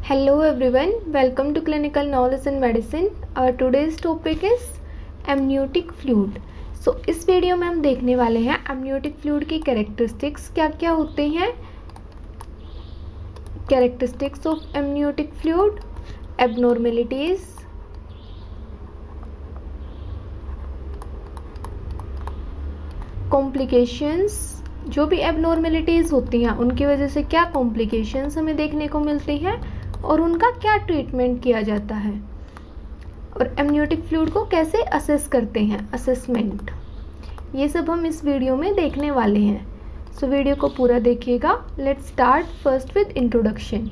Hello everyone, welcome to Clinical Knowledge in Medicine. Our today's topic is amniotic fluid. इस video में हम देखने वाले हैं amniotic fluid की कैरेक्टरिस्टिक्स क्या क्या होते हैं, characteristics of amniotic fluid, abnormalities, complications, जो भी एबनॉर्मेलिटीज़ होती हैं उनकी वजह से क्या कॉम्प्लिकेशंस हमें देखने को मिलती हैं और उनका क्या ट्रीटमेंट किया जाता है, और एमनियोटिक फ्लूइड को कैसे असेस करते हैं, असेसमेंट, ये सब हम इस वीडियो में देखने वाले हैं। सो वीडियो को पूरा देखिएगा। Let's start first with introduction.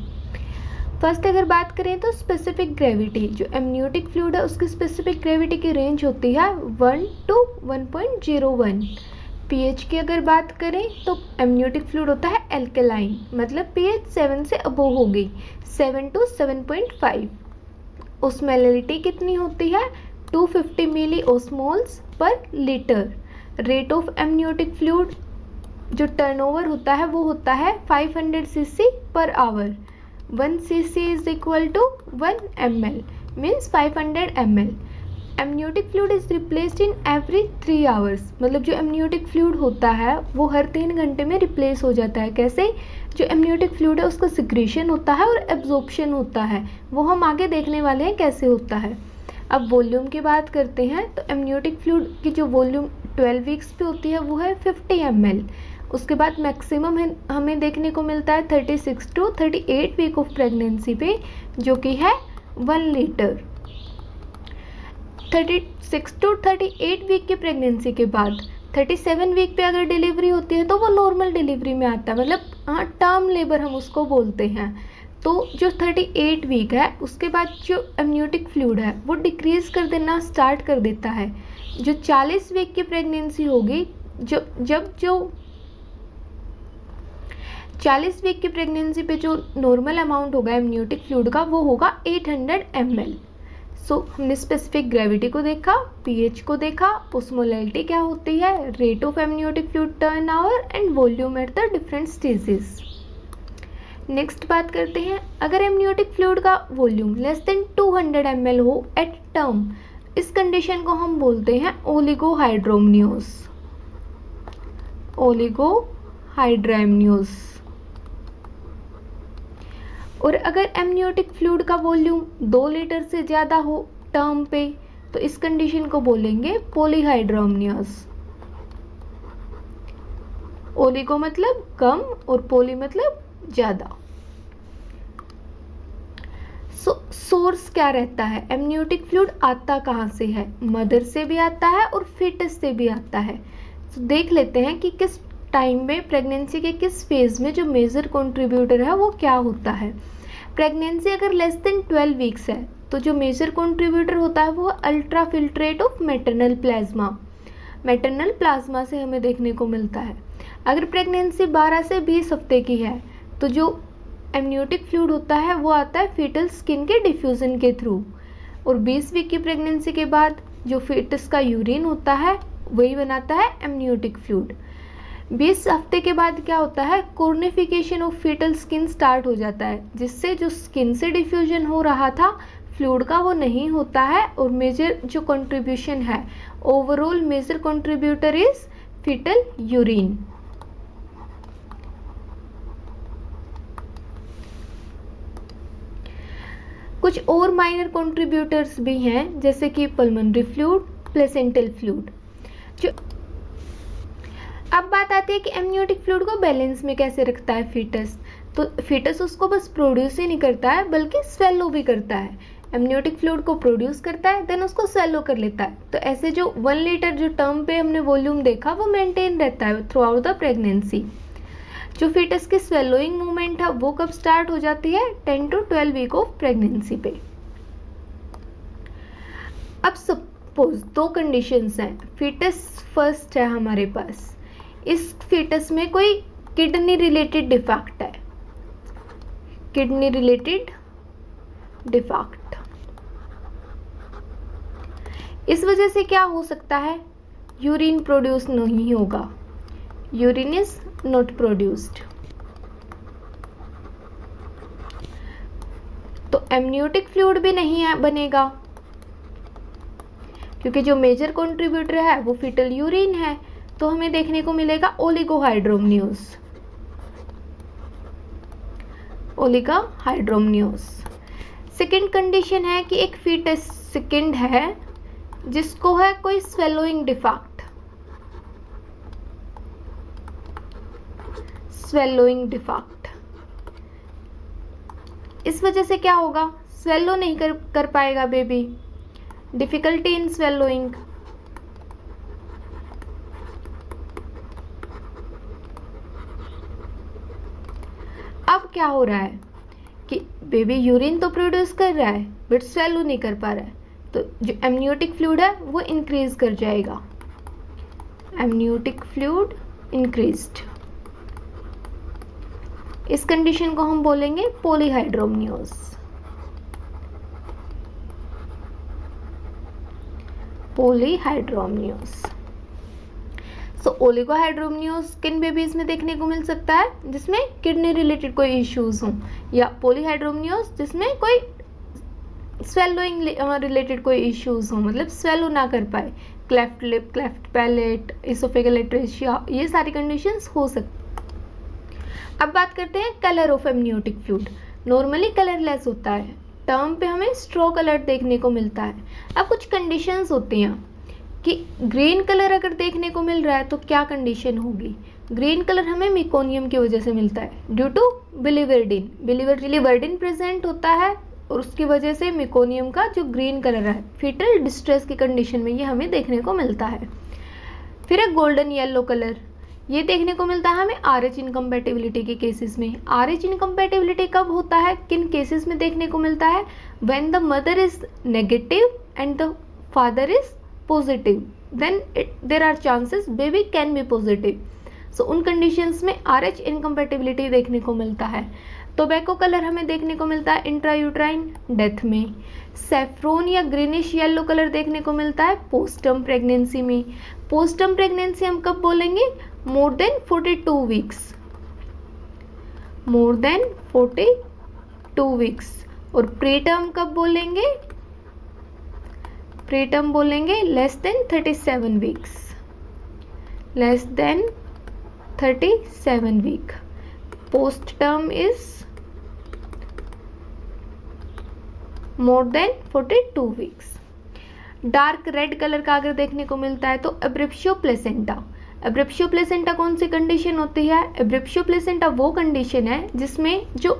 First अगर बात करें तो स्पेसिफिक ग्रेविटी, जो एमनियोटिक फ्लूइड है उसकी स्पेसिफिक ग्रेविटी की रेंज होती है 1 to 1.01। पीएच की अगर बात करें तो एमनियोटिक फ्लूइड होता है एल्केलाइन, मतलब पीएच 7 से अबोव होगी, 7 to 7.5। ओस्मोलैरिटी कितनी होती है 250 milliosmoles per litre. Rate of amniotic fluid जो टर्नओवर होता है वो होता है 500 CC per hour. 1 cc is equal to 1 ml, means 500 ml। Amniotic fluid is replaced in every 3 hours, मतलब जो एमनियोटिक फ्लूइड होता है वो हर 3 घंटे में रिप्लेस हो जाता है। कैसे? जो एमनियोटिक फ्लूइड है उसका सिक्रीशन होता है और एब्जॉर्प्शन होता है, वो हम आगे देखने वाले हैं कैसे होता है। अब वॉल्यूम की बात करते हैं तो एमनियोटिक फ्लूइड की जो वॉल्यूम 12 वीक्स पे होती है वो है 50 ml। उसके बाद मैक्सिमम हमें देखने को मिलता है 36 to 38 वीक ऑफ प्रेगनेंसी पे, जो कि है 1 लीटर। 36 to 38 वीक की प्रेगनेंसी के बाद 37 वीक पे अगर डिलीवरी होती है तो वो नॉर्मल डिलीवरी में आता है, मतलब टर्म लेबर हम उसको बोलते हैं। तो जो 38 वीक है उसके बाद जो एमनियोटिक फ्लूइड है वो डिक्रीज कर देना स्टार्ट कर देता है। जो 40 वीक की प्रेगनेंसी होगी, जो 40 वीक की प्रेगनेंसी पे जो नॉर्मल अमाउंट होगा एमनियोटिक फ्लूइड का वो होगा 800 ml। सो हमने स्पेसिफिक ग्रेविटी को देखा, पीएच को देखा, ओस्मोलैरिटी क्या होती है, rate of amniotic fluid turn our and volume at the different stages. Next बात करते हैं, अगर एमनियोटिक फ्लूइड का वॉल्यूम लेस देन 200 ml हो एट टर्म, इस कंडीशन को हम बोलते हैं ओलिगोहाइड्रोमनियोस, ओलिगोहाइड्रोमनियोस। और अगर एमनियोटिक फ्लूइड का वॉल्यूम 2 लीटर से ज़्यादा हो टर्म पे तो इस कंडीशन को बोलेंगे पॉलीहाइड्रोमनियस। ओलिगो मतलब कम और पोली मतलब ज़्यादा। सोर्स क्या रहता है, एमनियोटिक फ्लूइड आता कहाँ से है? मदर से भी आता है और फीटस से भी आता है। तो देख लेते हैं कि किस टाइम में प्रेगनेंसी के किस फेज में जो मेजर कंट्रीब्यूटर है वो क्या होता है। प्रेगनेंसी अगर लेस देन 12 वीक्स है तो जो मेजर कंट्रीब्यूटर होता है वो ultra filtrate of maternal plasma, maternal plasma से हमें देखने को मिलता है। अगर प्रेगनेंसी 12 से 20 हफ्ते की है तो जो एमनियोटिक फ्लूइड होता है वो आता है फीटल स्किन के डिफ्यूजन के थ्रू। और 20 वीक की प्रेगनेंसी के बाद जो फीटस का यूरिन होता है वही बनाता है एमनियोटिक फ्लूइड। 20 हफ्ते के बाद क्या होता है, cornification of fetal skin start हो जाता है, जिससे जो स्किन से डिफ्यूजन हो रहा था फ्लूइड का वो नहीं होता है। और मेजर जो कंट्रीब्यूशन है, overall major contributor is fetal urine. कुछ और माइनर कंट्रीब्यूटर्स भी हैं जैसे कि पल्मोनरी फ्लूइड, प्लेसेंटल फ्लूइड। जो अब बात आती है कि एमनियोटिक फ्लूइड को बैलेंस में कैसे रखता है फीटस। तो फीटस उसको बस प्रोड्यूस ही नहीं करता है बल्कि स्वेलो भी करता है। एमनियोटिक फ्लूइड को प्रोड्यूस करता है देन उसको स्वेलो कर लेता है। तो ऐसे जो 1 लीटर जो टर्म पे हमने वॉल्यूम देखा वो मेंटेन रहता है थ्रू आउट द प्रेगनेंसी। जो फीटस की स्वेलोइंग मूवमेंट है वो कब स्टार्ट हो जाती है 10 to 12 वीक ऑफ प्रेगनेंसी पे। अब सपोज 2 कंडीशंस हैं, फीटस फर्स्ट है हमारे पास, इस फीटस में कोई किडनी रिलेटेड डिफेक्ट है, किडनी रिलेटेड डिफेक्ट। इस वजह से क्या हो सकता है, यूरिन प्रोड्यूस नहीं होगा, यूरिन इज नॉट प्रोड्यूस्ड। तो एमनियोटिक फ्लूइड भी नहीं बनेगा, क्योंकि जो मेजर कंट्रीब्यूटर है वो फीटल यूरिन है। तो हमें देखने को मिलेगा ओलिगोहाइड्रोमनियोस। ओलिगोहाइड्रोमनियोस। सेकेंड कंडीशन है कि एक फीटस सेकेंड है जिसको है कोई स्वेलोइंग डिफेक्ट। स्वेलोइंग डिफेक्ट, इस वजह से क्या होगा, स्वेलो नहीं कर पाएगा बेबी, डिफिकल्टी इन स्वेलोइंग। अब क्या हो रहा है कि बेबी यूरिन तो प्रोड्यूस कर रहा है बट स्वेलो नहीं कर पा रहा है, तो जो एमनियोटिक फ्लूइड है वो इंक्रीज कर जाएगा। एमनियोटिक फ्लूइड इंक्रीज्ड, इस कंडीशन को हम बोलेंगे पॉलीहाइड्रोमनियोस। पॉलीहाइड्रोमनियोस। सो ओलिगोहाइड्रोमनियोस किन बेबीज में देखने को मिल सकता है, जिसमें किडनी रिलेटेड कोई इश्यूज हों, या पॉलीहाइड्रोमनियोस जिसमें कोई स्वेलोइंग रिलेटेड कोई इश्यूज हों, मतलब स्वेलो ना कर पाए, cleft lip, cleft palate, oesophageal atresia, ये सारी कंडीशंस हो सकती। अब बात करते हैं colour of amniotic fluid. Normally colourless होता है, टर्म पे हमें स्ट्रो कलर देखने को मिलता है। अब कुछ कंडीशंस होती हैं कि ग्रीन कलर अगर देखने को मिल रहा है तो क्या कंडीशन होगी। ग्रीन कलर हमें मिकोनियम की वजह से मिलता है due to biliverdin. Biliverdin present होता है और उसकी वजह से मिकोनियम का जो ग्रीन कलर है फीटल डिस्ट्रेस की कंडीशन में ये हमें देखने को मिलता है। फिर एक गोल्डन येलो कलर, ये देखने को मिलता है हमें RH इनकम्पैटिबिलिटी के केसेस में। RH इनकम्पैटिबिलिटी कब होता है, किन केसेस में देखने को मिलता है, when the mother is negative and the father is positive, then there are chances baby can be positive. So उन कंडीशंस में RH इनकम्पैटिबिलिटी देखने को मिलता है। टोबैको कलर हमें देखने को मिलता है इंट्रायूट्राइन डेथ में। सेफ्रोन या ग्रीनिश येलो कलर देखने को मिलता है पोस्टर्म प्रेगनेंसी में। पोस्टर्म प्रेगनेंसी हम कब बोलेंगे, more than 42 weeks, more than 42 weeks. और प्रीटर्म कब बोलेंगे, प्रीटर्म बोलेंगे less than 37 weeks, less than 37 week. Post term is more than 42 weeks. Dark red colour का अगर देखने को मिलता है तो एब्रिप्शियो प्लेसेंटा। एब्रिप्शियो प्लेसेंटा कौन सी कंडीशन होती है, एब्रिप्शियो प्लेसेंटा वो कंडीशन है जिसमें जो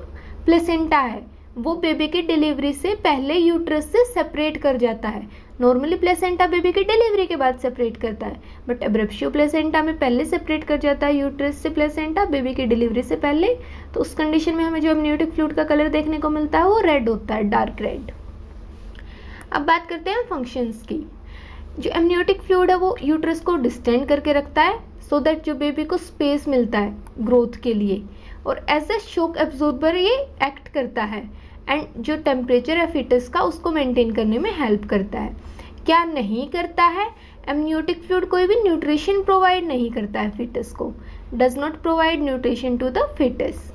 प्लेसेंटा है वो बेबी की डिलीवरी से पहले यूट्रस से सेपरेट कर जाता है। नॉर्मली प्लेसेंटा बेबी की डिलीवरी के बाद सेपरेट करता है, बट एब्रिप्शियो प्लेसेंटा में पहले सेपरेट कर जाता है यूट्रस से प्लेसेंटा बेबी की डिलीवरी से पहले। तो उस कंडीशन में हमें जो एमनियोटिक फ्लूइड का कलर देखने को मिलता है वो रेड होता है, डार्क रेड। अब बात करते हैं फंक्शंस की। जो एमनियोटिक फ्लूइड है वो यूट्रस को डिस्टेंड करके रखता है सो दैट जो बेबी को स्पेस मिलता है ग्रोथ के लिए, और एज ए शॉक एब्जॉर्बर ये एक्ट करता है एंड जो टेम्परेचर है फीटस का उसको मेंटेन करने में हेल्प करता है। क्या नहीं करता है, एमनियोटिक फ्लूइड कोई भी न्यूट्रिशन प्रोवाइड नहीं करता है फीटस को, does not provide nutrition to the fetus.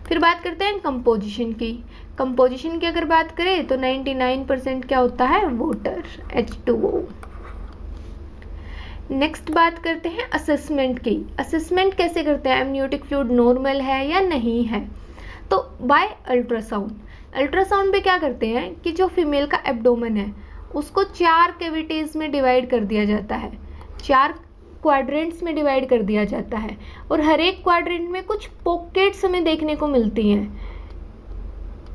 फिर बात करते हैं कंपोजिशन की। कंपोजिशन की अगर बात करें तो 99% क्या होता है, वाटर, H2O। नेक्स्ट बात करते हैं असेसमेंट की। असेसमेंट कैसे करते हैं, एमनियोटिक फ्लूइड नॉर्मल है या नहीं है, तो बाय अल्ट्रासाउंड। अल्ट्रासाउंड पे क्या करते हैं कि जो फीमेल का एब्डोमेन है उसको 4 कैविटीज़ में डिवाइड कर दिया जाता है, 4 क्वाड्रेंट्स में डिवाइड कर दिया जाता है, और हर एक क्वाड्रेंट में कुछ पॉकेट्स हमें देखने को मिलती हैं।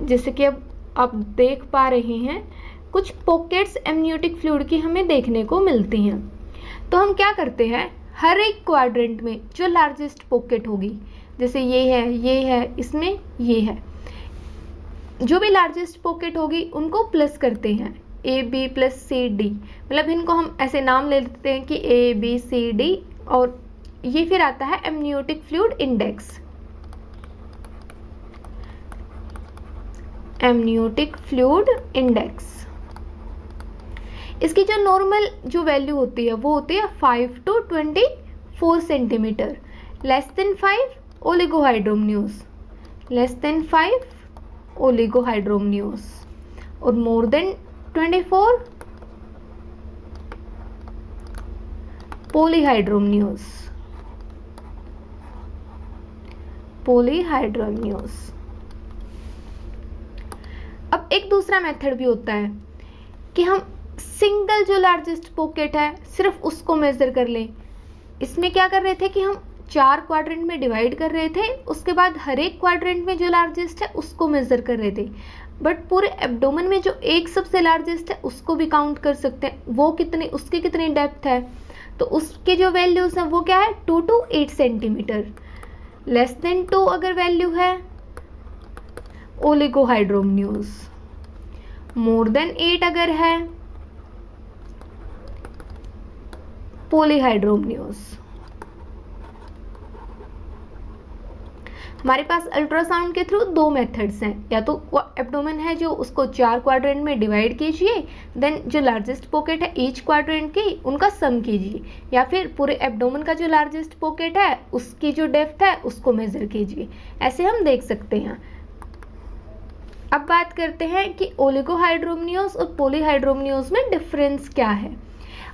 जैसे कि अब आप देख पा रहे हैं कुछ पॉकेट्स एमनियोटिक फ्लूइड की हमें देखने को मिलती हैं। तो हम क्या करते हैं, हर एक क्वाड्रेंट में जो लार्जेस्ट पॉकेट होगी, जैसे ये है, इसमें ये है, जो भी लार्जेस्ट पॉकेट होगी उनको प्लस करते हैं, AB + CD, मतलब इनको हम ऐसे नाम ले लेते हैं कि ABCD, और ये फिर आता है amniotic fluid index. Amniotic fluid index, इसकी जो नॉर्मल जो वैल्यू होती है वो होती है 5 to 24 centimetre. Less than 5 oligohydramnios, less than 5 oligohydramnios, और मोर देन 24 पॉलीहाइड्रोमनियोस। अब एक दूसरा मेथड भी होता है कि हम सिंगल जो लार्जेस्ट पॉकेट है सिर्फ उसको मेजर कर लें। इसमें क्या कर रहे थे कि हम 4 क्वाड्रेंट में डिवाइड कर रहे थे, उसके बाद हर एक क्वाड्रेंट में जो लार्जेस्ट है उसको मेजर कर रहे थे। बट पूरे एब्डोमेन में जो एक सबसे लार्जेस्ट है उसको भी काउंट कर सकते हैं, वो कितनी, उसकी कितनी डेप्थ है, तो उसके जो वैल्यूज हैं वो क्या है 2 to 8 सेंटीमीटर। लेस देन 2 अगर वैल्यू है ओलिगोहाइड्रोमनियोस, मोर देन 8 अगर है पॉलीहाइड्रोमनियोस। हमारे पास अल्ट्रासाउंड के थ्रू 2 मेथड्स हैं, या तो एब्डोमेन है जो उसको 4 क्वाड्रेंट में डिवाइड कीजिए, देन जो लार्जेस्ट पॉकेट है ईच क्वाड्रेंट की उनका सम कीजिए, या फिर पूरे एब्डोमेन का जो लार्जेस्ट पॉकेट है उसकी जो डेप्थ है उसको मेजर कीजिए। ऐसे हम देख सकते हैं। अब बात करते हैं कि ओलिगोहाइड्रोमनियोस और पॉलीहाइड्रोमनियोस में डिफरेंस क्या है।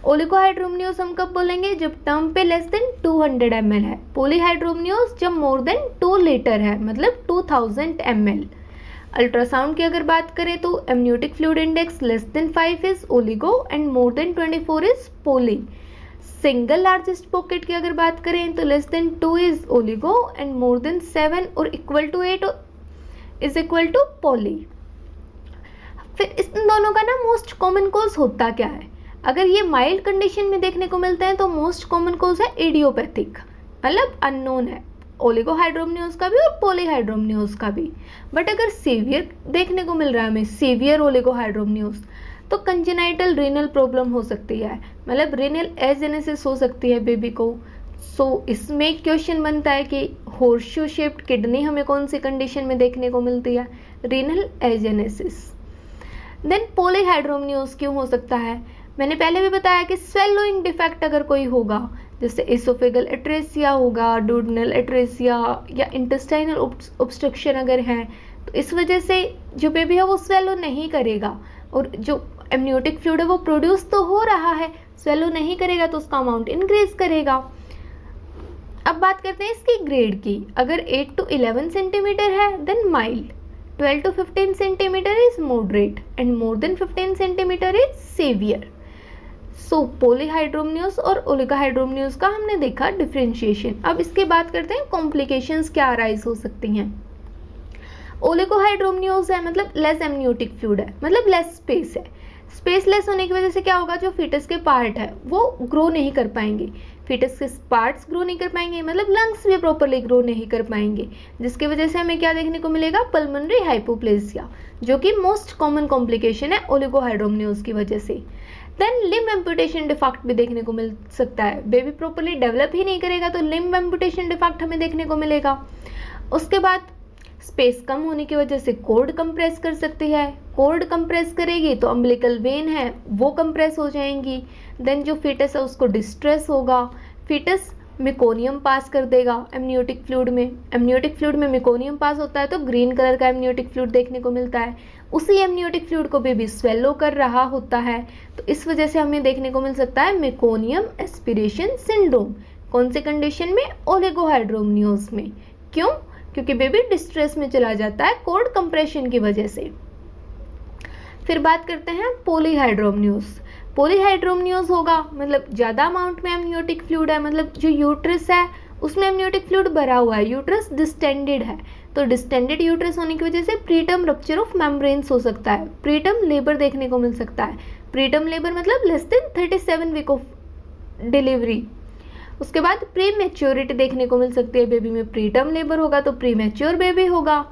ओलिगोहाइड्रोमनियोस हम कब बोलेंगे, जब टर्म पे लेस देन 200 ml है। पॉलीहाइड्रोमनियोस जब मोर देन 2 लीटर है, मतलब 2000 ml। अल्ट्रासाउंड की अगर बात करें तो amniotic fluid index less than 5 is oligo and more than 24 is poly. Single largest pocket की अगर बात करें तो less than 2 is oligo and more than 7 और equal to 8 is equal to poly. फिर इन दोनों का ना मोस्ट कॉमन कॉज होता क्या है। अगर ये माइल्ड कंडीशन में देखने को मिलते हैं तो मोस्ट कॉमन कॉज है इडियोपैथिक, मतलब अननोन है, ओलिगोहाइड्रोमनियोस का भी और पॉलीहाइड्रोमनियोस का भी। बट अगर सीवियर देखने को मिल रहा है हमें, सीवियर ओलिगोहाइड्रोमनियोस, तो कंजेनाइटल रीनल प्रॉब्लम हो सकती है, मतलब रीनल एजेनेसिस हो सकती है बेबी को। सो इसमें क्वेश्चन बनता है कि हॉर्सशू शेप्ड किडनी हमें कौन सी कंडीशन में देखने को मिलती है, रीनल एजेनेसिस। देन पॉलीहाइड्रोमनियोस क्यों हो सकता है, मैंने पहले भी बताया कि स्वेलोइंग डिफेक्ट अगर कोई होगा, जैसे एसोफेगल एट्रेसिया होगा, डुओडेनल एट्रेसिया या इंटेस्टाइनल ऑब्स्ट्रक्शन अगर है, तो इस वजह से जो बेबी है वो स्वेलो नहीं करेगा, और जो एमनियोटिक फ्लूइड है वो प्रोड्यूस तो हो रहा है, स्वेलो नहीं करेगा तो उसका अमाउंट इंक्रीज करेगा। अब बात करते हैं इसकी ग्रेड की। अगर 8 to 11 सेंटीमीटर है then mild, 12 to 15 centimetre is moderate and more than 15 centimetre is severe. So polyhydramnios और ओलिगोहाइड्रोमनियोस का हमने देखा डिफरेंशिएशन। अब इसके बात करते हैं कॉम्प्लिकेशंस क्या अराइज हो सकती हैं। ओलिगोहाइड्रोमनियोस है मतलब लेस एमनियोटिक फ्लूइड है, मतलब लेस स्पेस है। स्पेस लेस होने की वजह से क्या होगा, जो फीटस के पार्ट है वो ग्रो नहीं कर पाएंगे, फीटस के पार्ट्स ग्रो नहीं कर पाएंगे, मतलब लंग्स भी प्रॉपरली ग्रो नहीं कर पाएंगे, जिसकी वजह से हमें क्या देखने को मिलेगा, पल्मोनरी हाइपोप्लेसिया, जो कि मोस्ट कॉमन कॉम्प्लिकेशन है ओलिगोहाइड्रोमनियोस की वजह से। देन लिम्ब एम्पुटेशन डिफेक्ट भी देखने को मिल सकता है, बेबी प्रॉपरली डेवलप ही नहीं करेगा तो लिम्ब एम्पुटेशन डिफेक्ट हमें देखने को मिलेगा। उसके बाद स्पेस कम होने की वजह से कॉर्ड कंप्रेस कर सकती है, कॉर्ड कंप्रेस करेगी तो अम्बिलिकल वेन है वो कंप्रेस हो जाएंगी। देन जो फीटस है उसको डिस्ट्रेस होगा, फीटस मेकोनियम पास कर देगा एमनियोटिक फ्लूइड में, एमनियोटिक फ्लूइड में मेकोनियम पास होता है तो ग्रीन कलर का एमनियोटिक फ्लूइड देखने को मिलता है। उसी एमनियोटिक फ्लूइड को बेबी स्वेलो कर रहा होता है, तो इस वजह से हमें देखने को मिल सकता है मेकोनियम एस्पिरेशन सिंड्रोम। कौन से कंडीशन में, ओलिगोहाइड्रोमनियोस में। क्यों, क्योंकि बेबी डिस्ट्रेस में चला जाता है कॉर्ड कंप्रेशन की वजह से। फिर बात करते हैं पॉलीहाइड्रोमनियोस। पॉलीहाइड्रोमनियोस होगा मतलब ज़्यादा अमाउंट में एमनियोटिक फ्लूइड है, मतलब जो यूट्रस है उसमें एमनियोटिक फ्लूइड भरा हुआ है, यूट्रस डिस्टेंडेड है, तो डिस्टेंडेड यूट्रस होने की वजह से प्रीटर्म रप्चर ऑफ मेम्ब्रेन्स हो सकता है, प्रीटर्म लेबर देखने को मिल सकता है। प्रीटर्म लेबर मतलब less than 37 week of delivery. उसके बाद प्री मैच्योरिटी देखने को मिल सकती है बेबी में, प्रीटर्म लेबर होगा तो प्री मैच्योर बेबी होगा।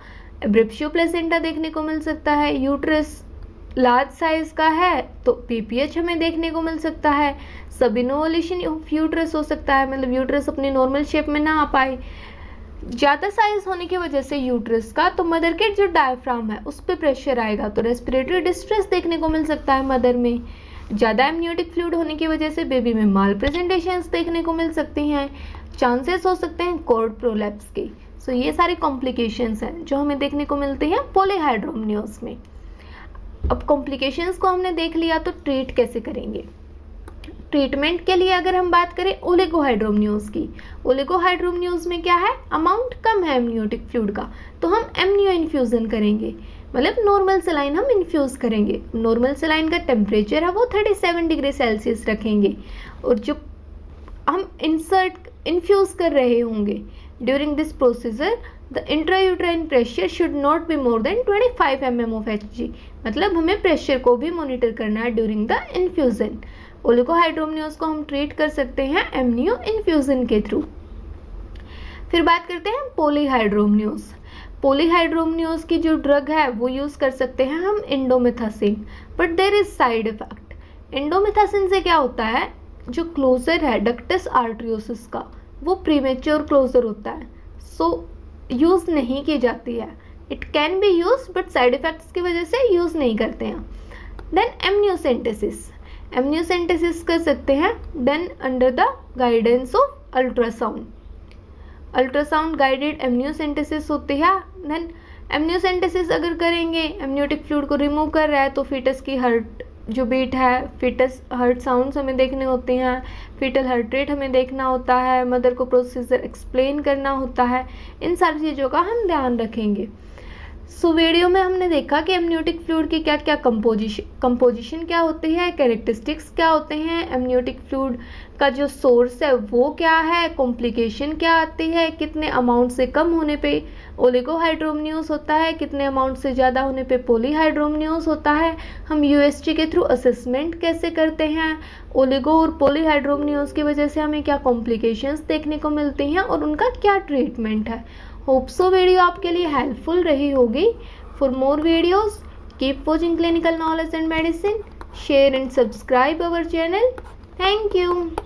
एब्रेप्शियो प्लेसेंटा देखने को मिल सकता है, यूट्रस लार्ज साइज का है तो पीपीएच हमें देखने को मिल सकता है। सबइनोवल्यूशन ऑफ यूट्रस हो सकता है, मतलब यूट्रस अपनी नॉर्मल शेप में ना आ पाए। ज़्यादा साइज होने की वजह से यूट्रस का तो मदर के जो डायफ्राम है उस पर प्रेशर आएगा तो रेस्पिरेटरी डिस्ट्रेस देखने को मिल सकता है मदर में। ज़्यादा एमनियोटिक फ्लूइड होने की वजह से बेबी में माल प्रेजेंटेशंस देखने को मिल सकती हैं, चांसेस हो सकते हैं कॉर्ड प्रोलैप्स के। सो ये सारी कॉम्प्लिकेशंस हैं जो हमें देखने को मिलती हैं पॉलीहाइड्रोमनियोज में। अब कॉम्प्लिकेशंस को हमने देख लिया, तो ट्रीट कैसे करेंगे। ट्रीटमेंट के लिए अगर हम बात करें ओलिगोहाइड्रोमनियोज की, ओलिगोहाइड्रोमनियोज में क्या है, अमाउंट कम है एमनियोटिक फ्लूइड का, तो हम एमनियो इन्फ्यूजन करेंगे, मतलब नॉर्मल सलाइन हम इन्फ्यूज़ करेंगे। नॉर्मल सलाइन का टेम्परेचर है वो 37 डिग्री सेल्सियस रखेंगे, और जो हम इन्फ्यूज़ कर रहे होंगे during this procedure the intrauterine pressure should not be more than 25 mm of Hg, मतलब हमें प्रेशर को भी मॉनिटर करना है ड्यूरिंग द इन्फ्यूजन। ओलिगोहाइड्रोमनियोज को हम ट्रीट कर सकते हैं एमनियो इन्फ्यूजन के थ्रू। फिर बात करते हैं पॉलीहाइड्रोमनियोज। पॉलीहाइड्रोमनियोज की जो ड्रग है वो यूज़ कर सकते हैं हम indomethacin, but there is side effect. Indomethacin से क्या होता है, जो क्लोजर है डक्टस आर्टरियोसिस का वो प्रीमेच्योर क्लोजर होता है, सो यूज़ नहीं की जाती है। It can be use but side effects की वजह से यूज़ नहीं करते हैं। देन एमनियोसेंटेसिस, एमनियोसेंटेसिस कर सकते हैं done under the guidance of ultrasound. Ultrasound guided amniocentesis होती है। देन एमनियोसेंटेसिस अगर करेंगे, एमनियोटिक फ्लूइड को रिमूव कर रहा है, तो फीटस की हार्ट जो बीट है, फीटस हार्ट साउंड्स हमें देखने होते हैं, फीटल हार्ट रेट हमें देखना होता है, मदर को प्रोसीजर एक्सप्लेन करना होता है, इन सारी चीज़ों का हम ध्यान रखेंगे। सो वीडियो में हमने देखा कि एमनियोटिक फ्लूइड की क्या क्या कंपोजिशन क्या होती है, कैरेक्टरिस्टिक्स क्या होते हैं, एमनियोटिक फ्लूइड का जो सोर्स है वो क्या है, कॉम्प्लिकेशन क्या आती है, कितने अमाउंट से कम होने पे ओलिगोहाइड्रोमनियोज होता है, कितने अमाउंट से ज़्यादा होने पे पॉलीहाइड्रोमनियोज होता है, हम यूएसटी के थ्रू असेसमेंट कैसे करते हैं, ओलिगो और पॉलीहाइड्रोमनियोज की वजह से हमें क्या कॉम्प्लिकेशंस देखने को मिलती हैं और उनका क्या ट्रीटमेंट है। होप सो वीडियो आपके लिए हेल्पफुल रही होगी। For more videos keep watching clinical knowledge and medicine, share and subscribe our channel. Thank you.